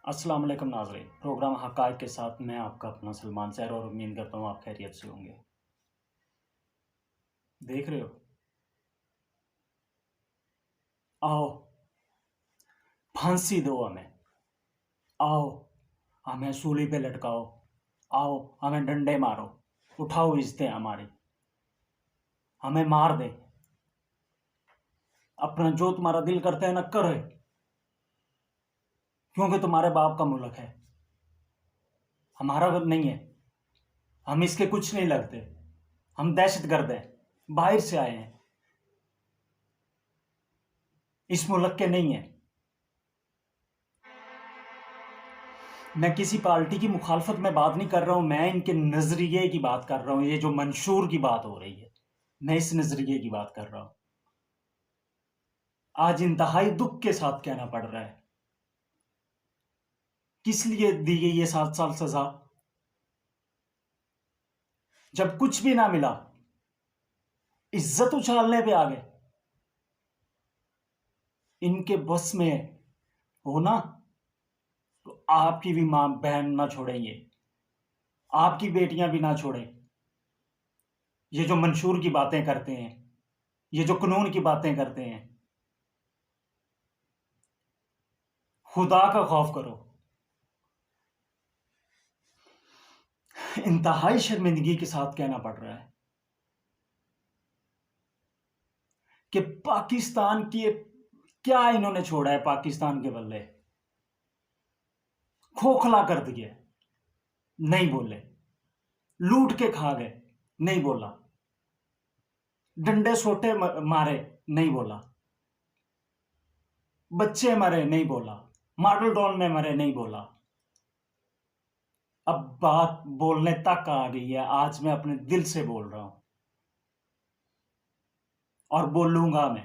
अस्सलाम वालेकुम नाज़रीन। प्रोग्राम हक़ाइक़ के साथ मैं आपका अपना सलमान सैर और उम्मीद करता हूँ आप खैरियत से होंगे। देख रहे हो? आओ, फांसी दो हमें। आओ, हमें सूली पे लटकाओ। आओ, हमें डंडे मारो। उठाओ इज़्ज़तें हमारी। हमें मार दे। अपना जो तुम्हारा दिल करता है ना करे, क्योंकि तुम्हारे बाप का मुल्क है, हमारा नहीं है। हम इसके कुछ नहीं लगते। हम दहशतगर्द हैं, बाहर से आए हैं, इस मुल्क के नहीं हैं। मैं किसी पार्टी की मुखालफत में बात नहीं कर रहा हूं, मैं इनके नजरिए की बात कर रहा हूं। ये जो मंशूर की बात हो रही है, मैं इस नजरिए की बात कर रहा हूं। आज इंतहाई दुख के साथ कहना पड़ रहा है, किस लिए दी गई ये 7 साल सजा? जब कुछ भी ना मिला, इज्जत उछालने पे आ गए। इनके बस में हो ना तो आपकी भी मां बहन ना छोड़ेंगे, आपकी बेटियां भी ना छोड़े। ये जो मंशूर की बातें करते हैं, ये जो कानून की बातें करते हैं, खुदा का खौफ करो। इंतहाई शर्मिंदगी के साथ कहना पड़ रहा है कि पाकिस्तान की क्या इन्होंने छोड़ा है। पाकिस्तान के बल्ले खोखला कर दिए, नहीं बोले। लूट के खा गए, नहीं बोला। डंडे सोटे मारे, नहीं बोला। बच्चे मरे, नहीं बोला। मॉडल टाउन में मरे, नहीं बोला। अब बात बोलने तक आ गई है। आज मैं अपने दिल से बोल रहा हूं और बोलूंगा मैं।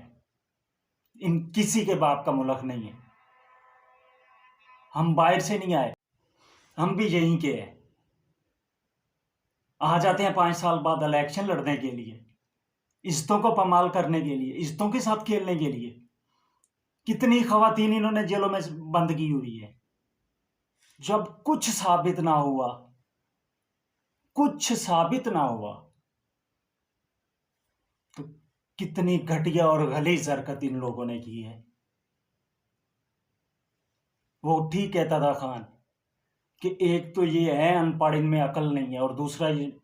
इन किसी के बाप का मुल्क नहीं है। हम बाहर से नहीं आए, हम भी यहीं के हैं। आ जाते हैं 5 साल बाद इलेक्शन लड़ने के लिए, इज्जतों को पमाल करने के लिए, इज्जतों के साथ खेलने के लिए। कितनी खवातीन इन्होंने जेलों में बंद की हुई है। जब कुछ साबित ना हुआ, कुछ साबित ना हुआ, तो कितनी घटिया और गलीज हरकत इन लोगों ने की है। वो ठीक कहता था खान कि एक तो ये है अनपढ़, इनमें अकल नहीं है, और दूसरा ये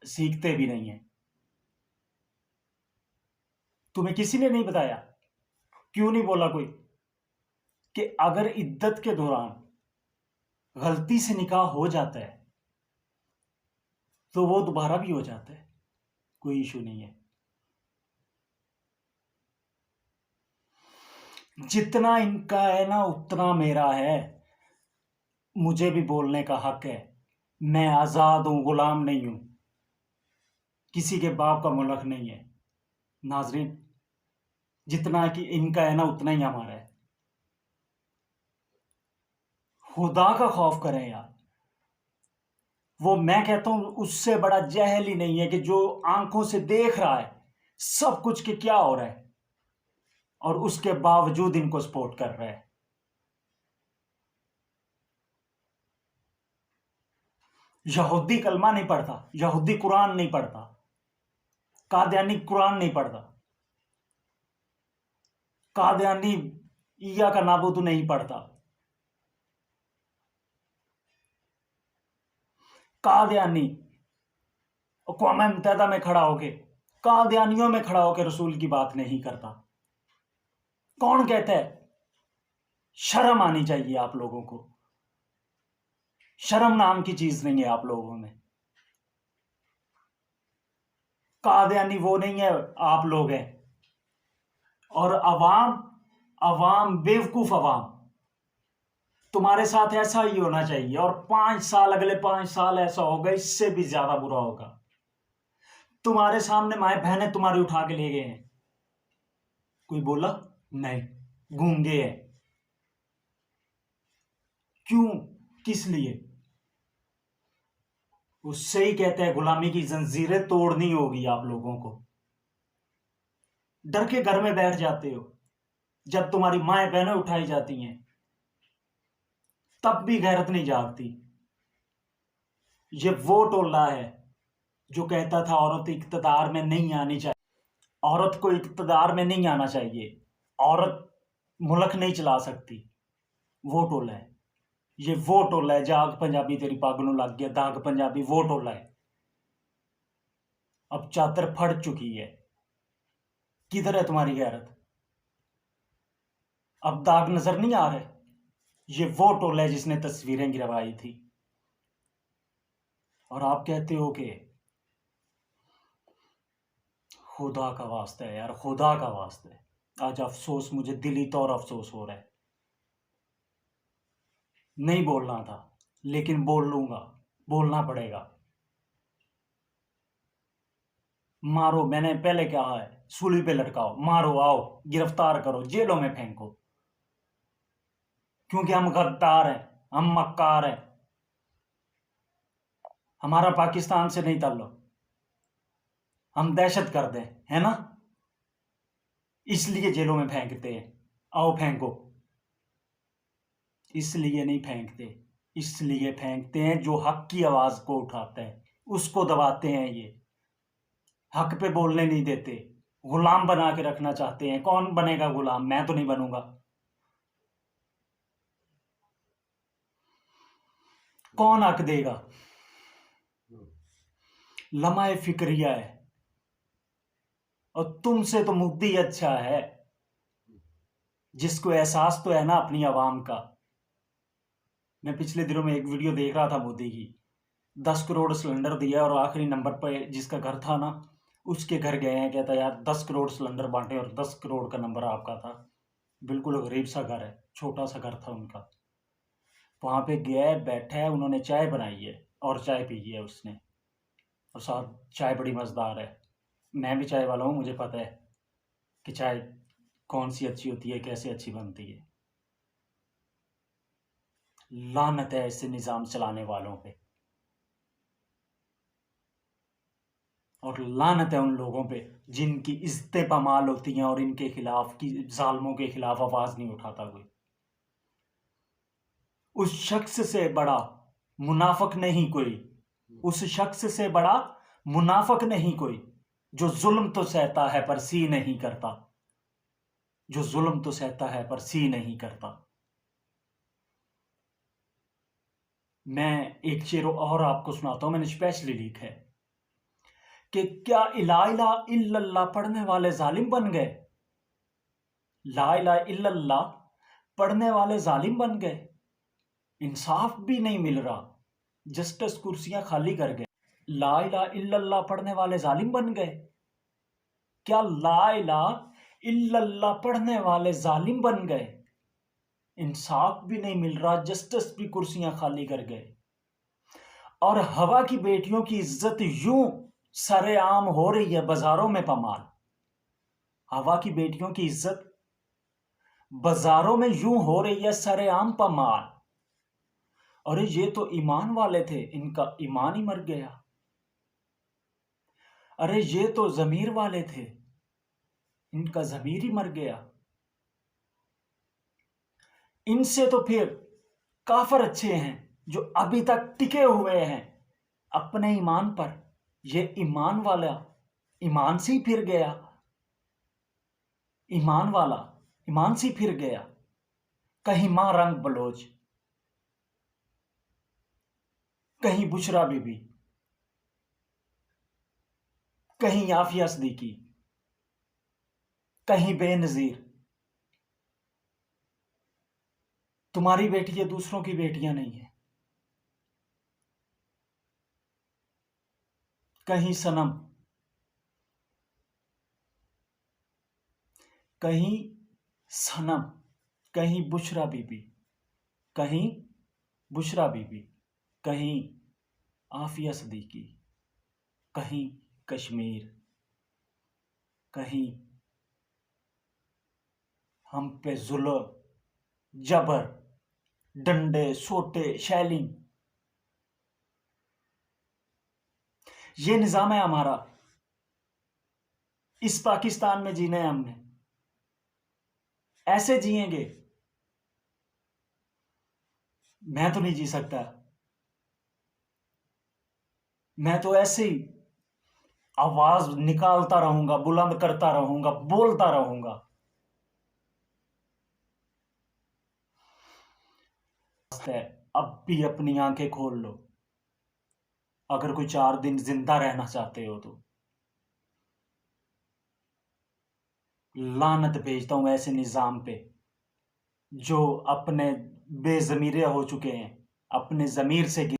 सीखते भी नहीं है। तुम्हें किसी ने नहीं बताया? क्यों नहीं बोला कोई कि अगर इद्दत के दौरान गलती से निकाह हो जाता है तो वो दोबारा भी हो जाता है, कोई इशू नहीं है। जितना इनका है ना उतना मेरा है। मुझे भी बोलने का हक है। मैं आजाद हूं, गुलाम नहीं हूं, किसी के बाप का मुल्क नहीं है। नाजरीन, जितना कि इनका है ना उतना ही हमारा है। खुदा का खौफ करें यार। वो मैं कहता हूं उससे बड़ा जहल ही नहीं है कि जो आंखों से देख रहा है सब कुछ कि क्या हो रहा है, और उसके बावजूद इनको सपोर्ट कर रहा है। यहूदी कलमा नहीं पढ़ता, यहूदी कुरान नहीं पढ़ता, कादियानी कुरान नहीं पढ़ता, कादियानी ईया का नाबूदू नहीं पढ़ता, कादियानी अक़वाम मुत्तहिदा में खड़ा होके, कादियानियों में खड़ा होकर रसूल की बात नहीं करता। कौन कहता है? शर्म आनी चाहिए आप लोगों को। शर्म नाम की चीज नहीं है आप लोगों में। कादियानी वो नहीं है, आप लोग हैं। और अवाम, अवाम बेवकूफ अवाम, तुम्हारे साथ ऐसा ही होना चाहिए। और 5 साल, अगले 5 साल ऐसा होगा, इससे भी ज्यादा बुरा होगा। तुम्हारे सामने माए बहनें तुम्हारे उठा के ले गए हैं, कोई बोला नहीं? गूंगे हैं। क्यों? किस लिए? उससे ही कहते हैं गुलामी की जंजीरें तोड़नी होगी आप लोगों को। डर के घर में बैठ जाते हो जब तुम्हारी माएं बहनें उठाई जाती हैं। तब भी गैरत नहीं जागती। ये वो टोला है जो कहता था औरत इक़्तिदार में नहीं आनी चाहिए, औरत को इक़्तिदार में नहीं आना चाहिए, औरत मुल्क नहीं चला सकती। वो टोला है, ये वो टोला है। जाग पंजाबी तेरी पग नूं लग गया दाग पंजाबी, वो टोला है। अब चादर फट चुकी है, किधर है तुम्हारी गैरत? अब दाग नजर नहीं आ रहे? ये वो टोला है जिसने तस्वीरें गिरवाई थी, और आप कहते हो कि खुदा का वास्ता है यार, खुदा का वास्ता है। आज अफसोस, मुझे दिली तौर अफसोस हो रहा है। नहीं बोलना था, लेकिन बोल लूंगा, बोलना पड़ेगा। मारो, मैंने पहले कहा है, सूली पे लटकाओ, मारो, आओ, गिरफ्तार करो, जेलों में फेंको, क्योंकि हम गद्दार हैं, हम मक्कार हैं। हमारा पाकिस्तान से नहीं ताल्लुक, हम दहशतगर्द हैं, है ना? इसलिए जेलों में फेंकते हैं। आओ फेंको। इसलिए नहीं फेंकते, इसलिए फेंकते हैं जो हक की आवाज को उठाता है उसको दबाते हैं। ये हक पे बोलने नहीं देते, गुलाम बना के रखना चाहते हैं। कौन बनेगा गुलाम? मैं तो नहीं बनूंगा। कौन हक देगा? लम्हा फिक्रिया है, और तुमसे तो मुद्दी अच्छा है, जिसको एहसास तो है ना अपनी आवाम का। मैं पिछले दिनों में एक वीडियो देख रहा था मोदी की, 10 करोड़ सिलेंडर दिया और आखिरी नंबर पर जिसका घर था ना, उसके घर गए हैं। कहता यार 10 करोड़ सिलेंडर बांटे और 10 करोड़ का नंबर आपका था। बिल्कुल गरीब सा घर है, छोटा सा घर था उनका। वहां पे गया, बैठा है, उन्होंने चाय बनाई है और चाय पी है उसने, और साथ चाय बड़ी मज़ेदार है। मैं भी चाय वाला हूँ, मुझे पता है कि चाय कौन सी अच्छी होती है, कैसे अच्छी बनती है। लानत है ऐसे निज़ाम चलाने वालों पे, और लानत है उन लोगों पे जिनकी इज्जतें पामाल होती हैं और इनके खिलाफ की जालिमों के खिलाफ आवाज नहीं उठाता कोई। उस शख्स से बड़ा मुनाफिक नहीं कोई, उस शख्स से बड़ा मुनाफिक नहीं कोई, जो जुल्म तो सहता है पर सी नहीं करता, जो जुल्म तो सहता है पर सी नहीं करता। मैं एक शेर और आपको सुनाता हूं, मैंने स्पेशली लिखा है कि क्या इला इला इल्लल्लाह पढ़ने वाले जालिम बन गए? ला इला इल्लल्लाह पढ़ने वाले जालिम बन गए। इंसाफ भी नहीं मिल रहा, जस्टिस कुर्सियां खाली कर गए। ला इला इल्लल्लाह पढ़ने वाले जालिम बन गए। क्या ला इला इल्लल्लाह पढ़ने वाले जालिम बन गए? इंसाफ भी नहीं मिल रहा, जस्टिस भी कुर्सियां खाली कर गए। और हवा की बेटियों की इज्जत यूं सरेआम हो रही है बाजारों में पमाल। हवा की बेटियों की इज्जत बाजारों में यूं हो रही है सरेआम पमाल। अरे ये तो ईमान वाले थे, इनका ईमान ही मर गया। अरे ये तो जमीर वाले थे, इनका जमीर ही मर गया। इनसे तो फिर काफर अच्छे हैं जो अभी तक टिके हुए हैं अपने ईमान पर। ये ईमान वाला ईमान से ही फिर गया, ईमान वाला ईमान से ही फिर गया। कहीं मां रंग बलोच, कहीं बुशरा बीबी, कहीं आफिया सदीकी, कहीं बेनजीर। तुम्हारी बेटी है, दूसरों की बेटियां नहीं है। कहीं सनम, कहीं सनम, कहीं बुशरा बीबी, कहीं बुशरा बीबी, कहीं आफिया सदीकी, कहीं कश्मीर, कहीं हम पे जुल्म, जबर, डंडे, सोटे, शैलिंग। ये निजाम है हमारा। इस पाकिस्तान में जीना है हमने, ऐसे जिएंगे। मैं तो नहीं जी सकता। मैं तो ऐसे ही आवाज निकालता रहूंगा, बुलंद करता रहूंगा, बोलता रहूंगा। अब भी अपनी आंखें खोल लो, अगर कोई 4 दिन जिंदा रहना चाहते हो तो। लानत भेजता हूं ऐसे निजाम पे जो अपने बेजमीरे हो चुके हैं, अपने जमीर से